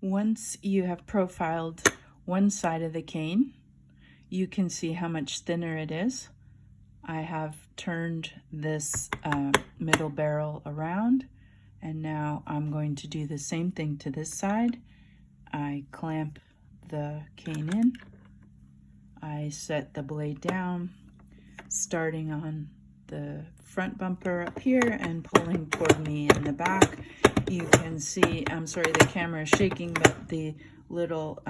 Once you have profiled one side of the cane, you can see how much thinner it is. I have turned this middle barrel around, and now I'm going to do the same thing to this side. I clamp the cane in. I set the blade down, starting on the front bumper up here and pulling toward me in the back. You can see, I'm sorry the camera is shaking, but the little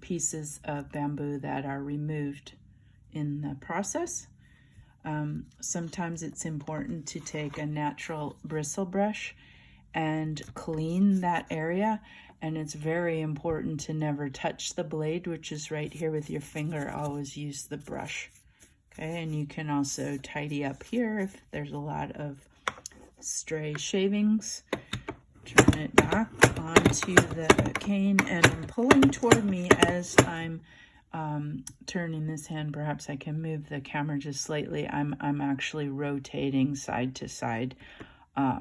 pieces of bamboo that are removed in the process. Sometimes it's important to take a natural bristle brush and clean that area, and it's very important to never touch the blade, which is right here with your finger. Always use the brush. Okay, and you can also tidy up here if there's a lot of stray shavings. Turn it back onto the cane, and I'm pulling toward me as I'm turning this hand. Perhaps I can move the camera just slightly. I'm actually rotating side to side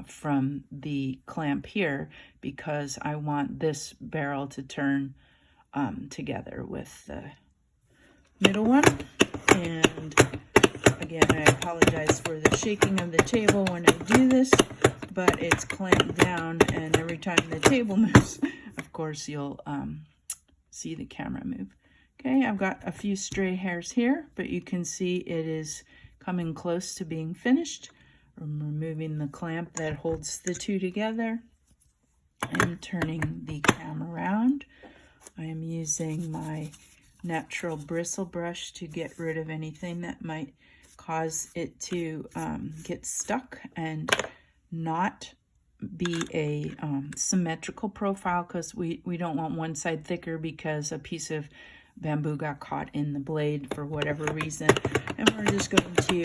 from the clamp here because I want this barrel to turn together with the middle one. And again, I apologize for the shaking of the table when I do this, but it's clamped down, and every time the table moves, of course, you'll see the camera move. Okay, I've got a few stray hairs here, but you can see it is coming close to being finished. I'm removing the clamp that holds the two together and turning the camera around. I am using my natural bristle brush to get rid of anything that might cause it to get stuck and not be a symmetrical profile, because we don't want one side thicker because a piece of bamboo got caught in the blade for whatever reason. And we're just going to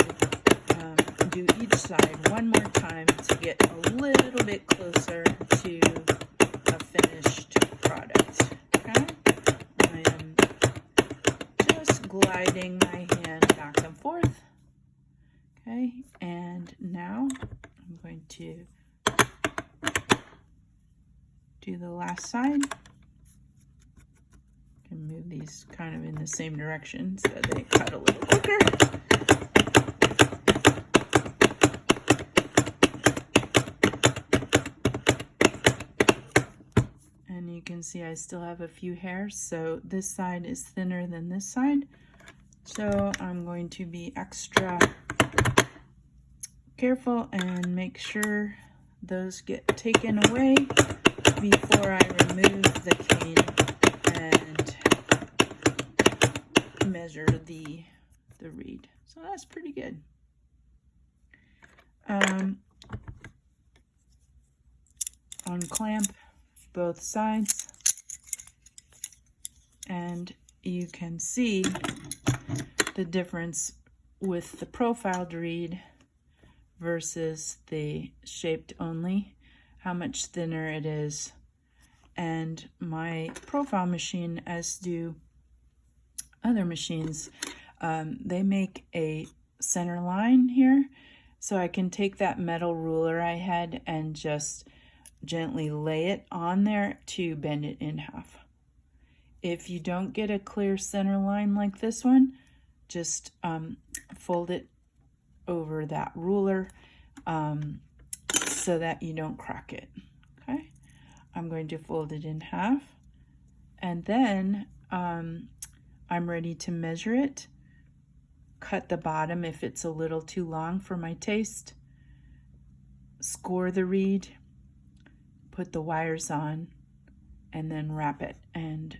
do each side one more time to get a little bit closer to a finished product. Okay, I am just gliding my hand back and forth. Okay, and now I'm going to do the last side. I can move these kind of in the same direction so that they cut a little quicker. And you can see I still have a few hairs, so this side is thinner than this side. So I'm going to be extra careful and make sure those get taken away before I remove the cane and measure the reed. So that's pretty good. Unclamp both sides, and you can see the difference with the profiled reed versus the shaped only, how much thinner it is. And my profile machine, as do other machines, they make a center line here, so I can take that metal ruler I had and just gently lay it on there to bend it in half. If you don't get a clear center line like this one, just fold it over that ruler so that you don't crack it. Okay, I'm going to fold it in half, and then I'm ready to measure it. Cut the bottom if it's a little too long for my taste. Score the reed, put the wires on, and then wrap it. And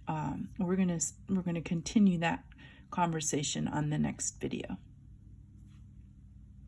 we're gonna continue that conversation on the next video.